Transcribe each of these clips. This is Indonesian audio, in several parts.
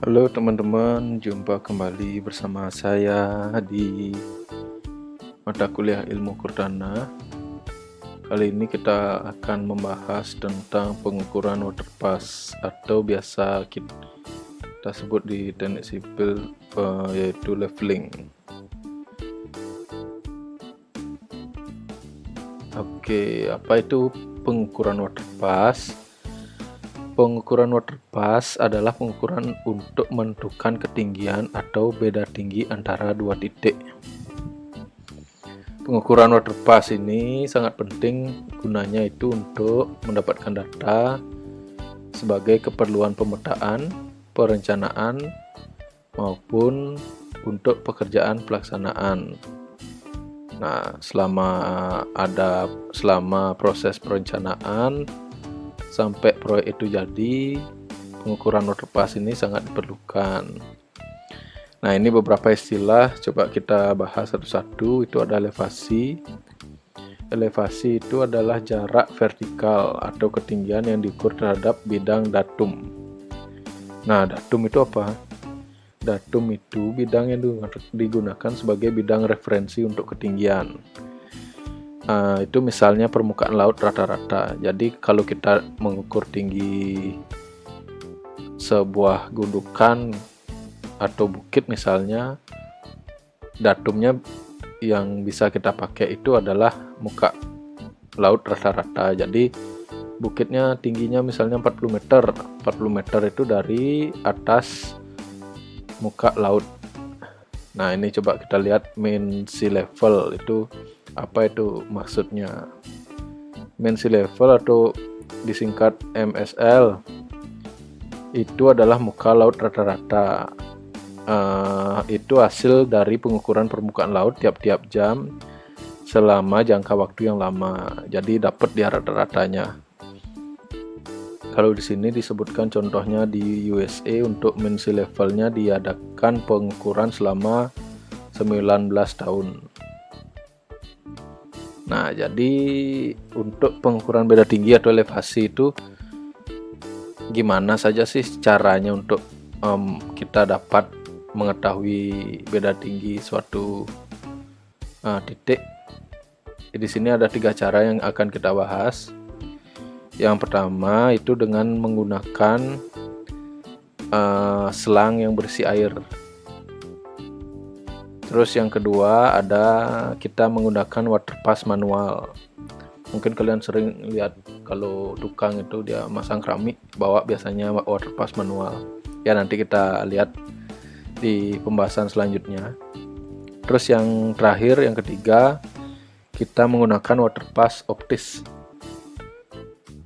Halo teman-teman, jumpa kembali bersama saya di mata kuliah Ilmu Kordana. Kali ini kita akan membahas tentang pengukuran water pass atau biasa kita sebut di teknik sipil yaitu leveling. Oke, apa itu pengukuran water pass? Pengukuran water pass adalah pengukuran untuk menentukan ketinggian atau beda tinggi antara dua titik. Pengukuran water pass ini sangat penting, gunanya itu untuk mendapatkan data sebagai keperluan pemetaan, perencanaan, maupun untuk pekerjaan pelaksanaan. Nah, selama proses perencanaan sampai proyek itu jadi, pengukuran water pass ini sangat diperlukan. Nah, ini beberapa istilah, coba kita bahas satu-satu. Itu ada elevasi. Elevasi itu adalah jarak vertikal atau ketinggian yang diukur terhadap bidang datum. Nah, datum itu apa? Datum itu bidang yang digunakan sebagai bidang referensi untuk ketinggian. Itu misalnya permukaan laut rata-rata. Jadi kalau kita mengukur tinggi sebuah gundukan atau bukit misalnya, datumnya yang bisa kita pakai itu adalah muka laut rata-rata. Jadi bukitnya tingginya misalnya 40 meter. 40 meter itu dari atas muka laut. Nah, ini coba kita lihat mean sea level itu apa itu maksudnya. Mean sea level atau disingkat MSL itu adalah muka laut rata-rata. Itu hasil dari pengukuran permukaan laut tiap-tiap jam selama jangka waktu yang lama. Jadi dapat dia rata-ratanya. Kalau di sini disebutkan contohnya di USA untuk mean sea levelnya diadakan pengukuran selama 19 tahun. Nah, jadi untuk pengukuran beda tinggi atau elevasi itu gimana saja sih caranya untuk kita dapat mengetahui beda tinggi suatu titik? Di sini ada 3 cara yang akan kita bahas. Yang pertama itu dengan menggunakan selang yang berisi air. Terus yang kedua ada kita menggunakan water pass manual. Mungkin kalian sering lihat kalau tukang itu dia masang keramik bawa biasanya water pass manual. Ya, nanti kita lihat di pembahasan selanjutnya. Terus yang terakhir, yang ketiga, kita menggunakan water pass optis.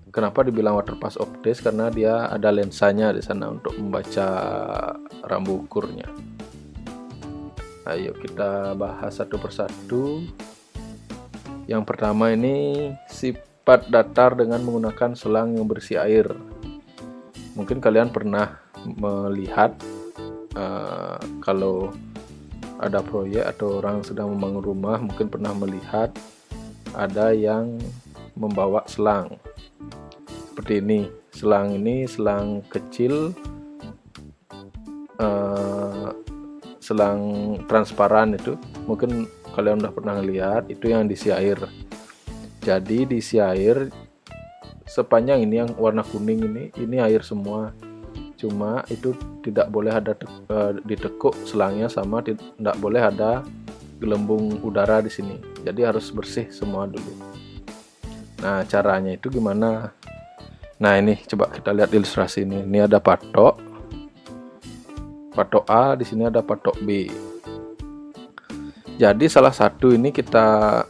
Kenapa dibilang water pass optis? Karena dia ada lensanya di sana untuk membaca rambu ukurnya. Ayo kita bahas satu persatu. Yang pertama ini sifat datar dengan menggunakan selang yang berisi air. Mungkin kalian pernah melihat kalau ada proyek atau orang sedang membangun rumah, mungkin pernah melihat ada yang membawa selang seperti ini. Selang kecil, selang transparan itu mungkin kalian udah pernah lihat, itu yang diisi air. Jadi diisi air sepanjang ini yang warna kuning ini air semua. Cuma itu tidak boleh ada ditekuk selangnya, sama tidak boleh ada gelembung udara di sini. Jadi harus bersih semua dulu. Nah, caranya itu gimana? Nah, ini coba kita lihat ilustrasi ini. Ini ada patok A, di sini ada patok B. Jadi salah satu ini kita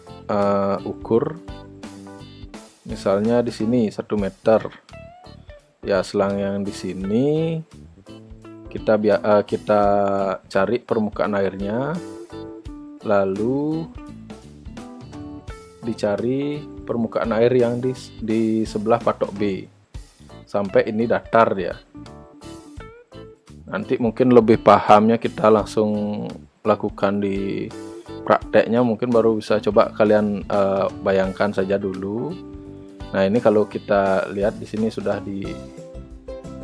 ukur. Misalnya di sini 1 meter. Ya, selang yang di sini kita cari permukaan airnya, lalu dicari permukaan air yang di sebelah patok B. Sampai ini datar ya. Nanti mungkin lebih pahamnya kita langsung lakukan di prakteknya, mungkin baru bisa coba kalian bayangkan saja dulu. Nah, ini kalau kita lihat di sini sudah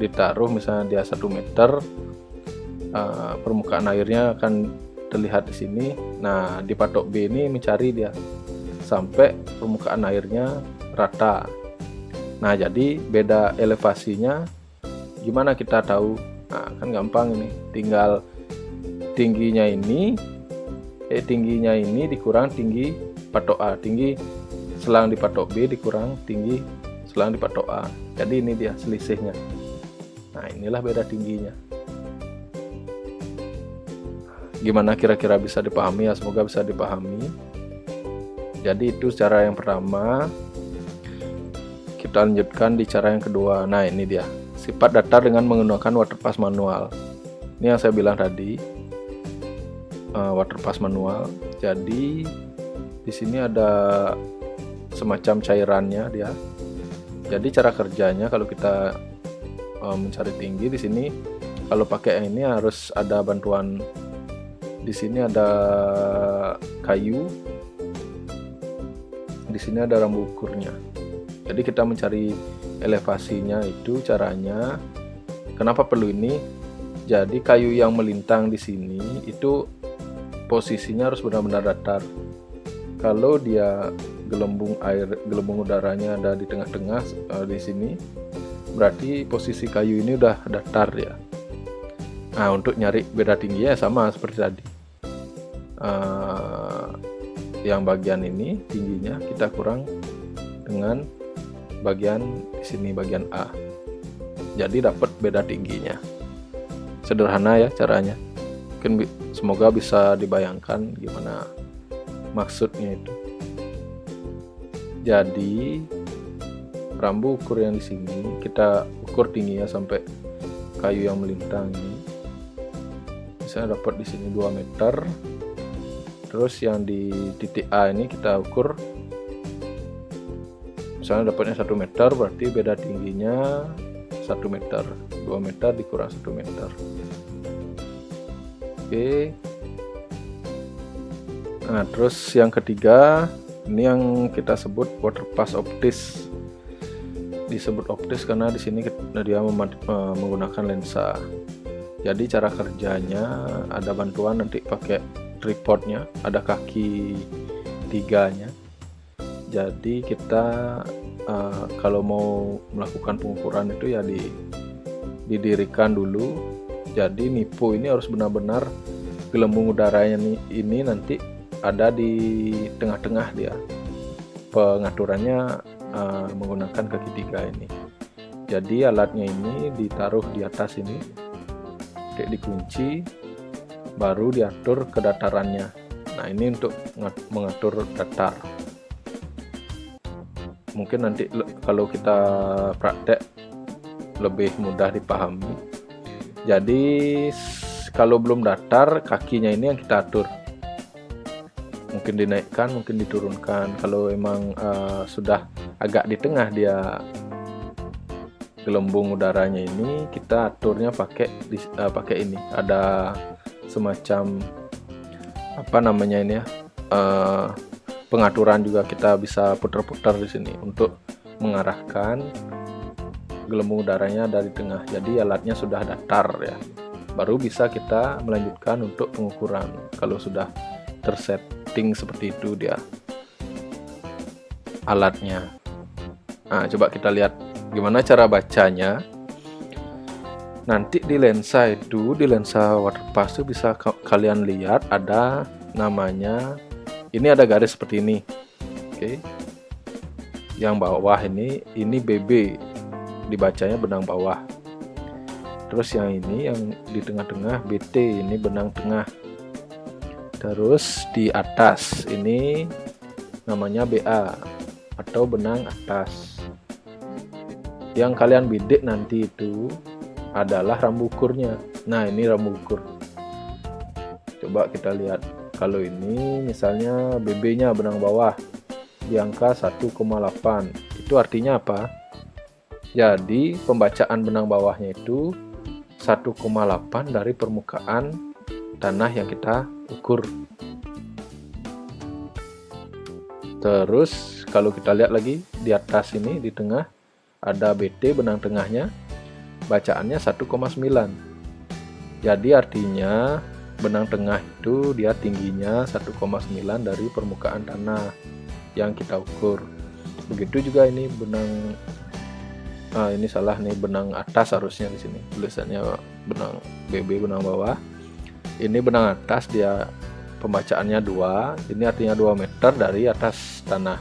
ditaruh misalnya dia 1 meter, permukaan airnya akan terlihat di sini. Nah, di patok B ini mencari dia sampai permukaan airnya rata. Nah, jadi beda elevasinya gimana kita tahu? Nah, kan gampang ini, tinggal tingginya ini dikurang tinggi patok A, tinggi selang di patok B dikurang tinggi selang di patok A. Jadi ini dia selisihnya. Nah, inilah beda tingginya. Gimana kira-kira bisa dipahami ya? Semoga bisa dipahami. Jadi itu cara yang pertama. Kita lanjutkan di cara yang kedua. Nah, ini dia. Sifat datar dengan menggunakan waterpass manual. Ini yang saya bilang tadi. Waterpass manual. Jadi di sini ada semacam cairannya dia. Jadi cara kerjanya kalau kita mencari tinggi di sini, kalau pakai ini harus ada bantuan. Di sini ada kayu, di sini ada rambu ukurnya. Jadi kita mencari elevasinya itu caranya. Kenapa perlu ini? Jadi kayu yang melintang di sini itu posisinya harus benar-benar datar. Kalau dia gelembung udaranya ada di tengah-tengah di sini, berarti posisi kayu ini udah datar ya. Nah, untuk nyari beda tingginya sama seperti tadi. Yang bagian ini tingginya kita kurang dengan bagian di sini, bagian A. Jadi dapat beda tingginya. Sederhana ya caranya. Mungkin semoga bisa dibayangkan gimana maksudnya itu. Jadi rambu ukur yang di sini kita ukur tingginya sampai kayu yang melintang ini. Misalnya dapat di sini 2 meter. Terus yang di titik A ini kita ukur, misalnya dapatnya 1 meter, berarti beda tingginya 1 meter. 2 meter dikurang 1 meter. Oke. Nah, terus yang ketiga, ini yang kita sebut waterpass optis. Disebut optis karena di sini dia menggunakan lensa. Jadi cara kerjanya ada bantuan nanti pakai tripodnya, ada kaki 3-nya. Jadi kita kalau mau melakukan pengukuran itu ya didirikan dulu. Jadi nipu ini harus benar-benar gelembung udaranya ini nanti ada di tengah-tengah dia. Pengaturannya menggunakan kaki 3 ini. Jadi alatnya ini ditaruh di atas ini, dikunci, baru diatur kedatarannya. Nah, ini untuk mengatur datar. Mungkin nanti kalau kita praktek lebih mudah dipahami. Jadi kalau belum datar, kakinya ini yang kita atur. Mungkin dinaikkan, mungkin diturunkan. Kalau emang sudah agak di tengah dia gelembung udaranya ini, kita aturnya pakai ini. Ada semacam apa namanya ini ya, pengaturan juga kita bisa putar-putar di sini untuk mengarahkan gelembung udaranya dari tengah. Jadi alatnya sudah datar ya, baru bisa kita melanjutkan untuk pengukuran kalau sudah tersetting seperti itu dia alatnya. Nah, coba kita lihat gimana cara bacanya. Nanti di lensa waterpass itu bisa kalian lihat ada namanya, ini ada garis seperti ini. Oke. Yang bawah ini BB, dibacanya benang bawah. Terus yang ini yang di tengah-tengah BT, ini benang tengah. Terus di atas ini namanya BA atau benang atas. Yang kalian bidik nanti itu adalah rambu ukurnya. Nah, ini rambu ukur. Coba kita lihat. Kalau ini misalnya BB-nya benang bawah di angka 1,8. Itu artinya apa? Jadi pembacaan benang bawahnya itu 1,8 dari permukaan tanah yang kita ukur. Terus kalau kita lihat lagi di atas ini di tengah ada BT benang tengahnya, bacaannya 1,9. Jadi artinya benang tengah itu dia tingginya 1,9 dari permukaan tanah yang kita ukur. Begitu juga ini benang, ini salah nih, benang atas harusnya di sini tulisannya benang BB, benang bawah. Ini benang atas, dia pembacaannya 2, ini artinya 2 meter dari atas tanah.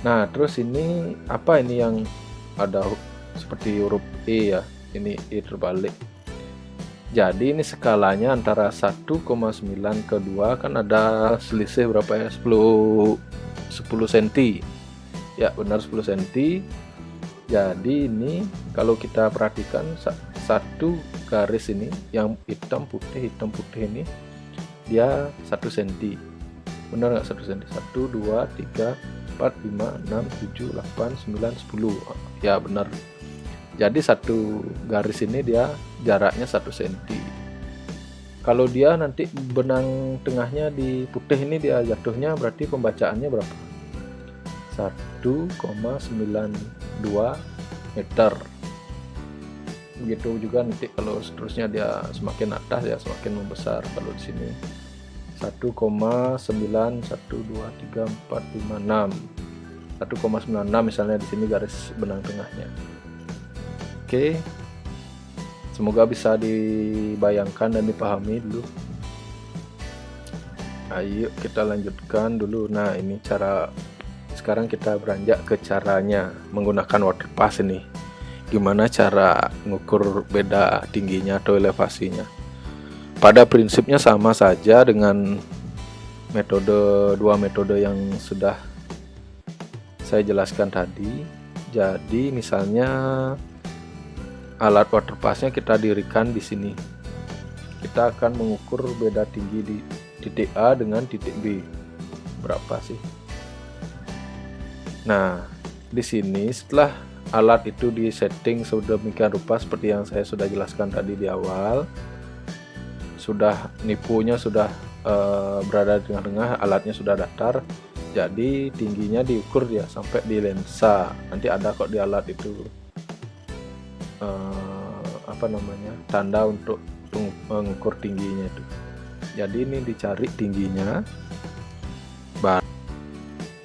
Nah terus ini apa ini yang ada seperti huruf E ya, ini E terbalik. Jadi ini skalanya antara 1,9 ke 2 kan ada selisih berapa ya, 10 cm ya, benar 10 cm. Jadi ini kalau kita perhatikan satu garis ini yang hitam putih ini dia 1 cm, benar nggak 1 cm? 1, 2, 3, 4, 5, 6, 7, 8, 9, 10 ya benar. Jadi satu garis ini dia jaraknya 1 cm. Kalau dia nanti benang tengahnya di putih ini dia jatuhnya, berarti pembacaannya berapa? 1,92 meter. Begitu juga nanti kalau seterusnya dia semakin atas ya semakin membesar. Kalau di sini 1,9, 1, 2, 3, 4, 5, 6, 1,96 misalnya di sini garis benang tengahnya. Oke, semoga bisa dibayangkan dan dipahami dulu. Ayo kita lanjutkan dulu. Nah ini cara, sekarang kita beranjak ke caranya menggunakan water pass ini. Gimana cara mengukur beda tingginya atau elevasinya. Pada prinsipnya sama saja dengan dua metode yang sudah saya jelaskan tadi. Jadi misalnya alat water passnya kita dirikan di sini. Kita akan mengukur beda tinggi di titik A dengan titik B. Berapa sih? Nah, di sini setelah alat itu disetting sedemikian rupa seperti yang saya sudah jelaskan tadi di awal, sudah nipunya sudah berada di tengah-tengah, alatnya sudah datar. Jadi tingginya diukur ya sampai di lensa. Nanti ada kok di alat itu tanda untuk mengukur tingginya itu. Jadi ini dicari tingginya.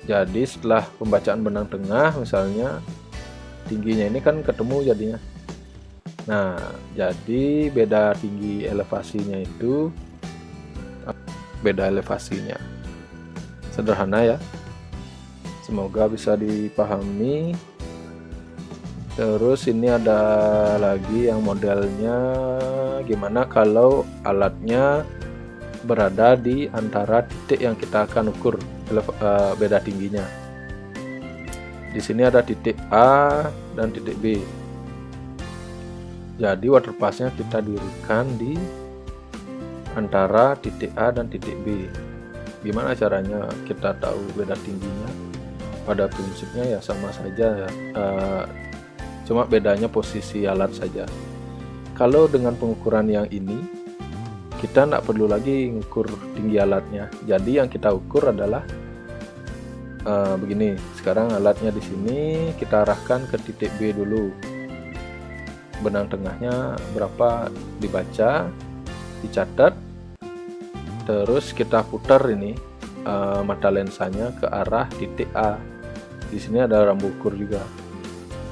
Jadi setelah pembacaan benang tengah misalnya tingginya ini kan ketemu jadinya. Nah jadi beda tinggi elevasinya itu, beda elevasinya sederhana ya, semoga bisa dipahami. Terus ini ada lagi yang modelnya gimana kalau alatnya berada di antara titik yang kita akan ukur beda tingginya. Di sini ada titik A dan titik B. Jadi water passnya kita dirikan di antara titik A dan titik B. Gimana caranya kita tahu beda tingginya? Pada prinsipnya ya sama saja ya. Cuma bedanya posisi alat saja. Kalau dengan pengukuran yang ini kita tidak perlu lagi mengukur tinggi alatnya. Jadi yang kita ukur adalah begini. Sekarang alatnya di sini kita arahkan ke titik B dulu. Benang tengahnya berapa dibaca, dicatat. Terus kita putar ini mata lensanya ke arah titik A. Di sini ada rambu ukur juga.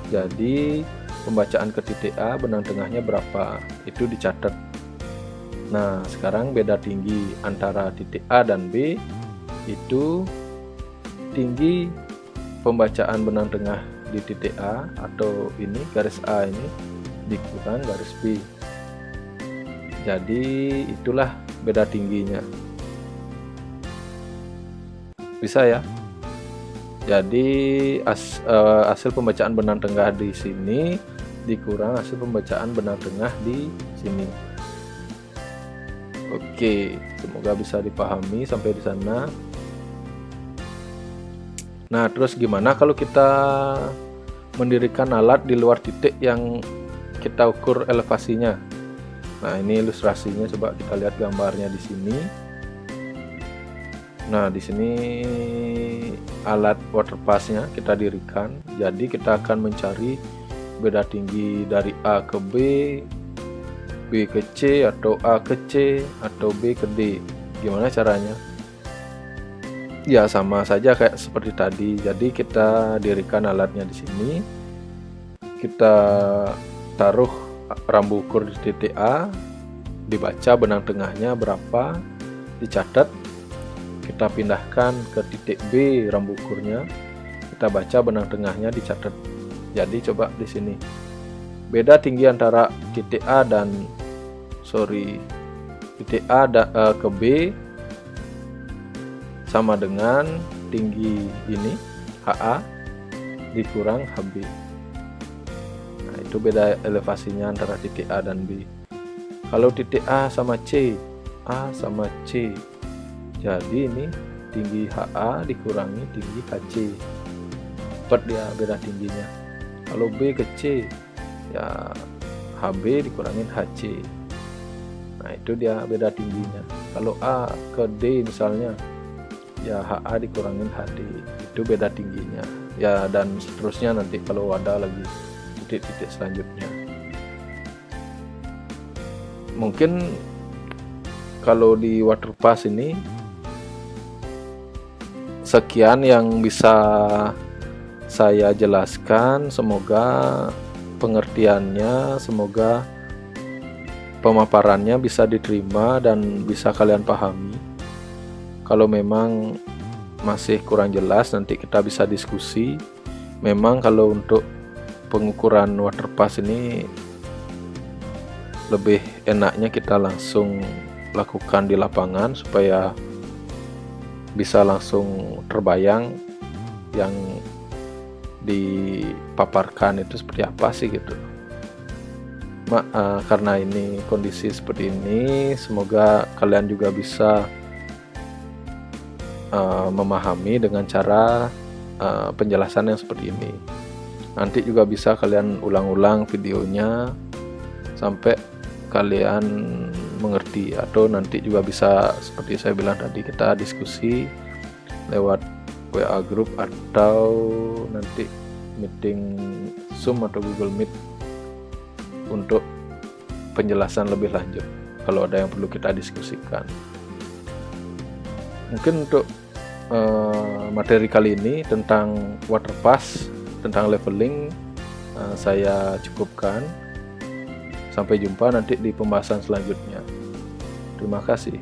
Jadi pembacaan ke titik A benang tengahnya berapa itu dicatat. Nah sekarang beda tinggi antara titik A dan B itu tinggi pembacaan benang tengah di titik A atau ini garis A ini dikurang garis B. Jadi itulah beda tingginya. Bisa ya? Jadi hasil pembacaan benang tengah di sini dikurang hasil pembacaan benang tengah di sini. Oke, semoga bisa dipahami sampai di sana. Nah, terus gimana kalau kita mendirikan alat di luar titik yang kita ukur elevasinya? Nah, ini ilustrasinya, coba kita lihat gambarnya di sini. Nah, di sini alat water passnya kita dirikan. Jadi kita akan mencari beda tinggi dari A ke B B ke C atau A ke C atau B ke D. Gimana caranya? Ya sama saja kayak seperti tadi. Jadi kita dirikan alatnya di sini. Kita taruh rambu ukur di titik A, dibaca benang tengahnya berapa, dicatat. Kita pindahkan ke titik B rambu ukurnya. Kita baca benang tengahnya, dicatat. Jadi coba di sini. Beda tinggi antara titik A dan titik A ke B sama dengan tinggi ini HA dikurang HB. Nah, itu beda elevasinya antara titik A dan B. Kalau titik A sama C, A sama C, jadi ini tinggi HA dikurangi tinggi HC, dapat dia beda tingginya. Kalau B ke C, ya HB dikurangin HC. Nah, itu dia beda tingginya. Kalau A ke D misalnya, ya HA dikurangin HD, itu beda tingginya. Ya, dan seterusnya nanti kalau ada lagi titik-titik selanjutnya. Mungkin kalau di waterpass ini sekian yang bisa saya jelaskan. Semoga pengertiannya, semoga pemaparannya bisa diterima dan bisa kalian pahami. Kalau memang masih kurang jelas, nanti kita bisa diskusi. Memang kalau untuk pengukuran waterpass ini lebih enaknya kita langsung lakukan di lapangan supaya bisa langsung terbayang yang dipaparkan itu seperti apa sih gitu. Karena ini kondisi seperti ini, semoga kalian juga bisa memahami dengan cara penjelasan yang seperti ini. Nanti juga bisa kalian ulang-ulang videonya sampai kalian mengerti, atau nanti juga bisa seperti saya bilang tadi, kita diskusi lewat WA group atau nanti meeting Zoom atau Google Meet untuk penjelasan lebih lanjut kalau ada yang perlu kita diskusikan. Mungkin untuk materi kali ini tentang waterpass, tentang leveling, saya cukupkan. Sampai jumpa nanti di pembahasan selanjutnya. Terima kasih.